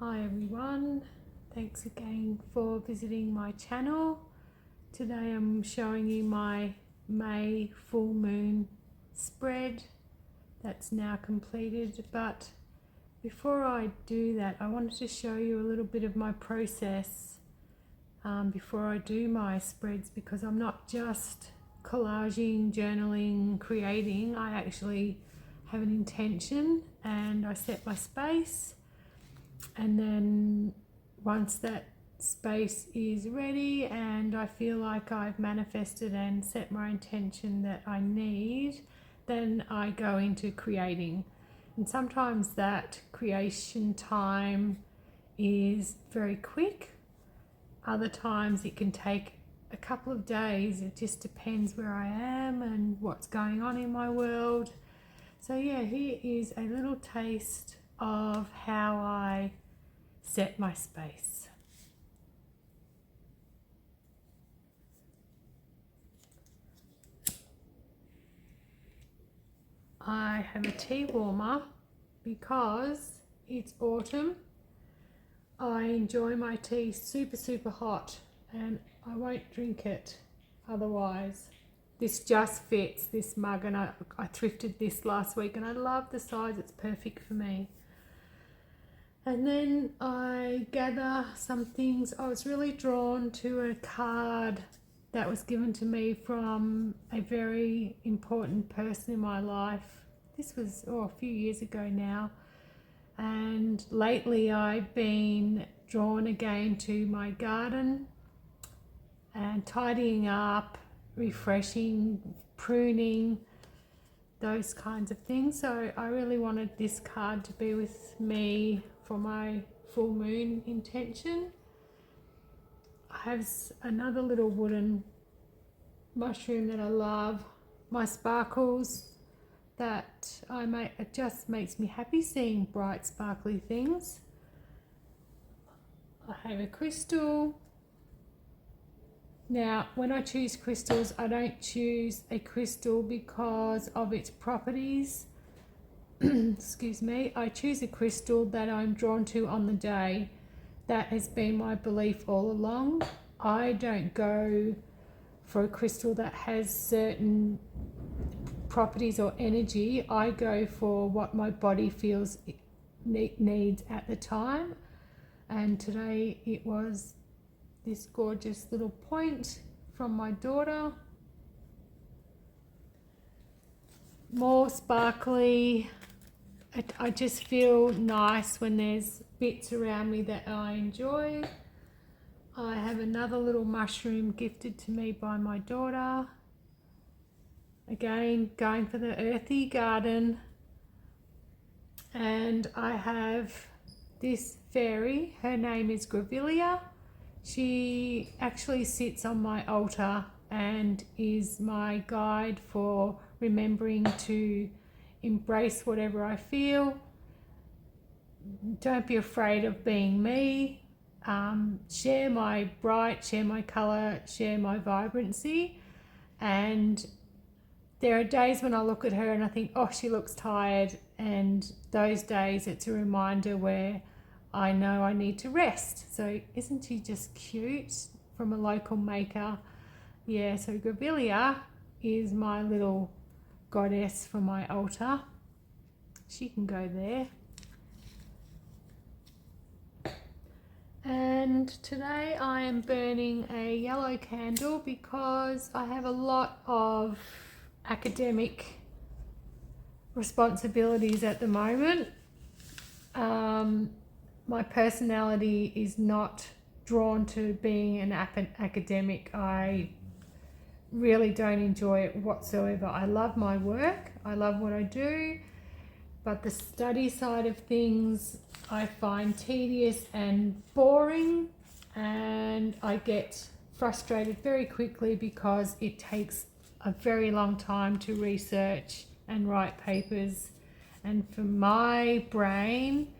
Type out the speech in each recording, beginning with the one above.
Hi everyone, thanks again for visiting my channel. Today I'm showing you my May full moon spread that's now completed, but before I do that I wanted to show you a little bit of my process before I do my spreads, because I'm not just collaging, journaling, creating. I actually have an intention and I set my space. And then once that space is ready and I feel like I've manifested and set my intention that I need, then I go into creating. And sometimes that creation time is very quick. Other times it can take a couple of days. It just depends where I am and what's going on in my world. So yeah, here is a little taste of how I set my space. I have a tea warmer because it's autumn. I enjoy my tea super hot and I won't drink it otherwise. This just fits this mug, and I thrifted this last week and I love the size. It's perfect for me. And then I gather some things. I was really drawn to a card that was given to me from a very important person in my life. This was a few years ago now. And lately I've been drawn again to my garden and tidying up, refreshing, pruning, those kinds of things. So I really wanted this card to be with me for my full moon intention. I have another little wooden mushroom that I love, my sparkles that I make. It just makes me happy seeing bright sparkly things. I have a crystal. Now when I choose crystals, I don't choose a crystal because of its properties. Excuse me. I choose a crystal that I'm drawn to on the day. That has been my belief all along. I don't go for a crystal that has certain properties or energy. I go for what my body feels it needs at the time. And today it was this gorgeous little point from my daughter. More sparkly. I just feel nice when there's bits around me that I enjoy. I have another little mushroom gifted to me by my daughter. Again, going for the earthy garden. And I have this fairy. Her name is Grevillea. She actually sits on my altar and is my guide for remembering to embrace whatever I feel. Don't be afraid of being me. Share my bright, share my colour, share my vibrancy. And there are days when I look at her and I think, oh, she looks tired. And those days it's a reminder where I know I need to rest. So isn't she just cute? From a local maker. Yeah, so Grevillea is my little goddess for my altar. She can go there. And today I am burning a yellow candle because I have a lot of academic responsibilities at the moment. My personality is not drawn to being an academic. I really don't enjoy it whatsoever. I love my work, I love what I do, but the study side of things I find tedious and boring, and I get frustrated very quickly because it takes a very long time to research and write papers. And for my brain,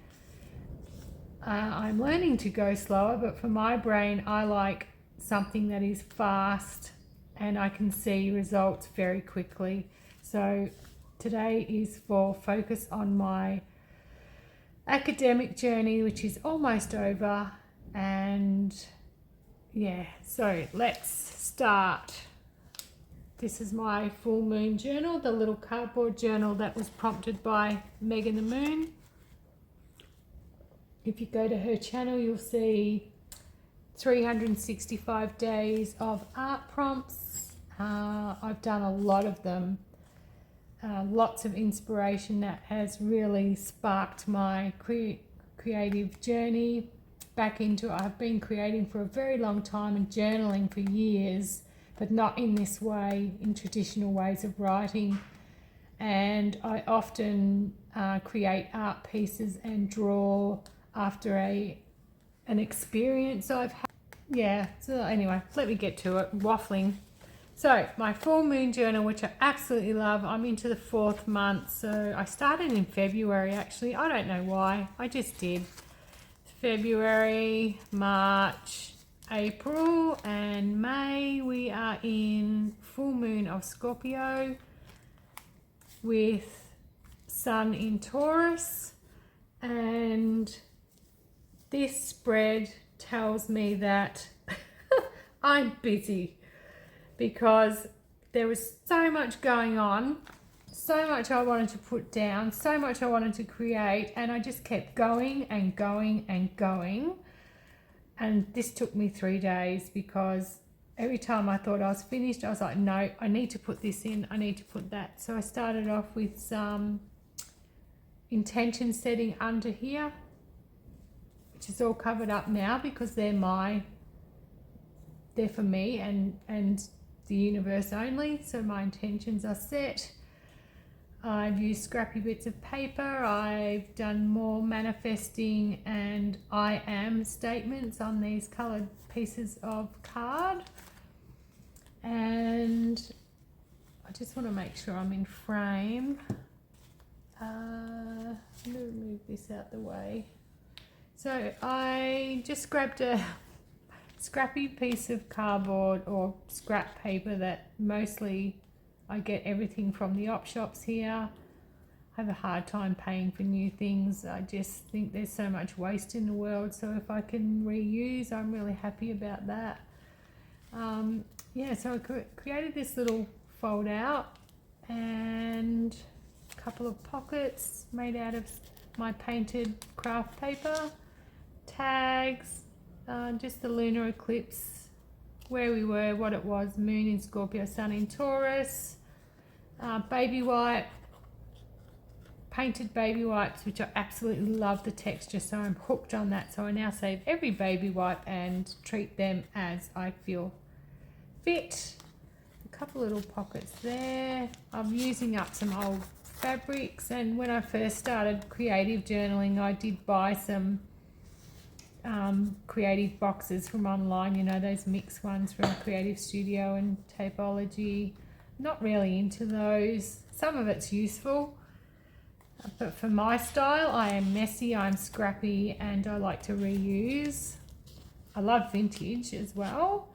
I'm learning to go slower, but for my brain I like something that is fast and I can see results very quickly. So today is for focus on my academic journey, which is almost over. And yeah, so let's start. This is my full moon journal, the little cardboard journal that was prompted by Megan the Moon. If you go to her channel, you'll see 365 days of art prompts. I've done a lot of them. Lots of inspiration that has really sparked my creative journey back into it. I've been creating for a very long time and journaling for years, but not in this way, in traditional ways of writing. And I often create art pieces and draw after an experience I've had. Yeah, so anyway, let me get to it, waffling. So my full moon journal, which I absolutely love, I'm into the 4th month. So I started in February, actually. I don't know why, I just did. February, March, April and May, we are in full moon of Scorpio with Sun in Taurus, and this spread tells me that I'm busy because there was so much going on, so much I wanted to put down, so much I wanted to create, and I just kept going and going and going. And this took me 3 days because every time I thought I was finished, I was like, no, I need to put this in, I need to put that. So I started off with some intention setting under here, which is all covered up now because they're for me and the universe only. So my intentions are set. I've used scrappy bits of paper. I've done more manifesting and I am statements on these coloured pieces of card. And I just want to make sure I'm in frame. I'm going to move this out the way. So I just grabbed a scrappy piece of cardboard or scrap paper that mostly I get everything from the op shops here. I have a hard time paying for new things. I just think there's so much waste in the world. So if I can reuse, I'm really happy about that. Yeah, so I created this little fold out and a couple of pockets made out of my painted craft paper, tags, just the lunar eclipse, where we were, what it was, moon in Scorpio, sun in Taurus, baby wipe, painted baby wipes, which I absolutely love the texture, so I'm hooked on that. So I now save every baby wipe and treat them as I feel fit. A couple little pockets there. I'm using up some old fabrics, and when I first started creative journaling, I did buy some creative boxes from online, you know, those mixed ones from Creative Studio and Tapeology. Not really into those. Some of it's useful, but for my style, I am messy, I'm scrappy, and I like to reuse. I love vintage as well,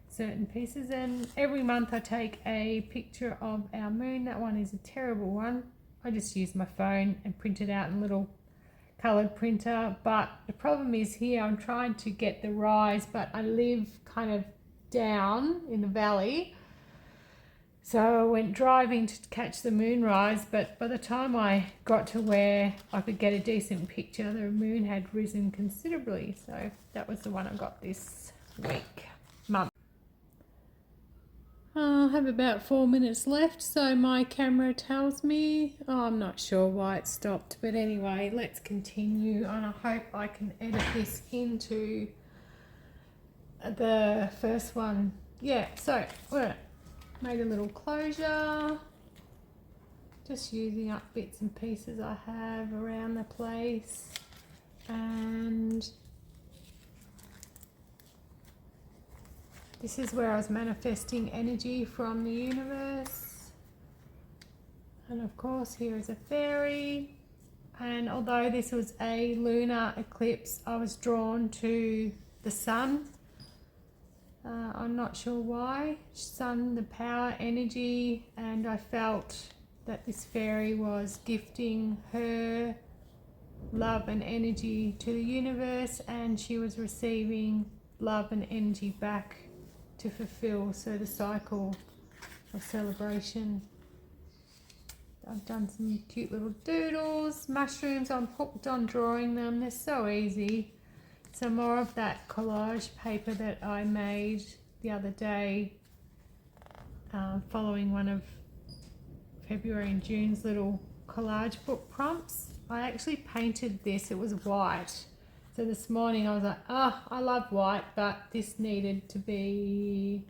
certain pieces, and every month I take a picture of our moon. That one is a terrible one. I just use my phone and print it out in a little coloured printer, but the problem is here I'm trying to get the rise, but I live kind of down in the valley, so I went driving to catch the moonrise, but by the time I got to where I could get a decent picture, the moon had risen considerably. So that was the one I got this month. I have about 4 minutes left, so my camera tells me, I'm not sure why it stopped, but anyway, let's continue, and I hope I can edit this into the first one. Yeah, so made a little closure, just using up bits and pieces I have around the place, and this is where I was manifesting energy from the universe. And of course, here is a fairy. And although this was a lunar eclipse, I was drawn to the sun. I'm not sure why. Sun, the power, energy, and I felt that this fairy was gifting her love and energy to the universe, and she was receiving love and energy back to fulfill. So the cycle of celebration. I've done some cute little doodles, mushrooms. I'm hooked on drawing them. They're so easy. Some more of that collage paper that I made the other day, following one of February and June's little collage book prompts. I actually painted this. It was white. So this morning I was like, I love white, but this needed to be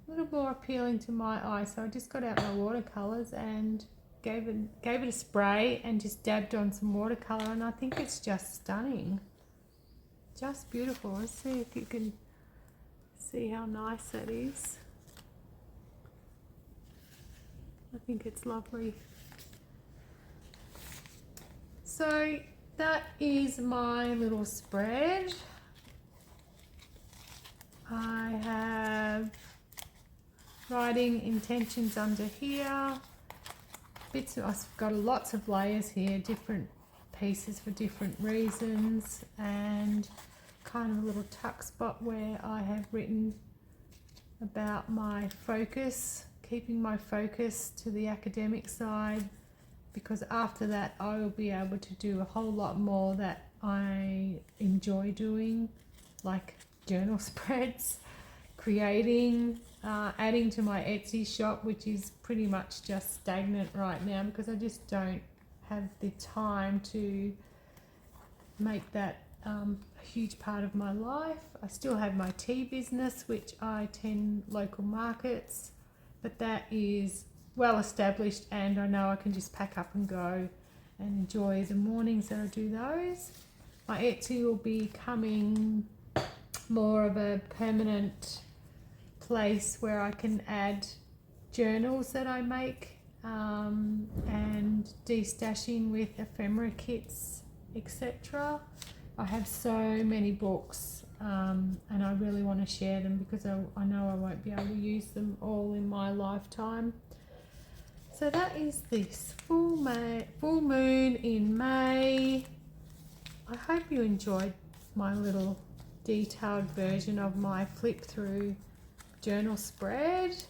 a little more appealing to my eye. So I just got out my watercolors and gave it a spray and just dabbed on some watercolor, and I think it's just stunning. Just beautiful. Let's see if you can see how nice that is. I think it's lovely. So that is my little spread. I have writing intentions under here. I've got lots of layers here, different pieces for different reasons, and kind of a little tuck spot where I have written about my focus, keeping my focus to the academic side, because after that I will be able to do a whole lot more that I enjoy doing, like journal spreads, creating, adding to my Etsy shop, which is pretty much just stagnant right now because I just don't have the time to make that a huge part of my life. I still have my tea business, which I attend local markets, but that is well established, and I know I can just pack up and go and enjoy the mornings that I do those. My Etsy will be coming more of a permanent place where I can add journals that I make, and destashing with ephemera kits, etc. I have so many books, and I really want to share them because I know I won't be able to use them all in my lifetime. So that is this full moon in May. I hope you enjoyed my little detailed version of my flip through journal spread.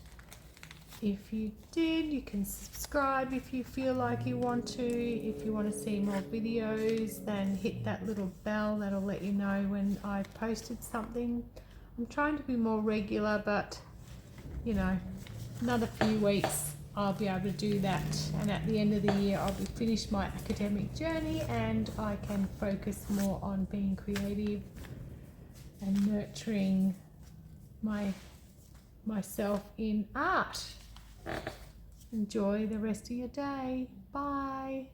If you did, you can subscribe if you feel like you want to. If you want to see more videos, then hit that little bell. That'll let you know when I've posted something. I'm trying to be more regular, but you know, another few weeks I'll be able to do that, and at the end of the year I'll be finished my academic journey and I can focus more on being creative and nurturing myself in art. Enjoy the rest of your day. Bye.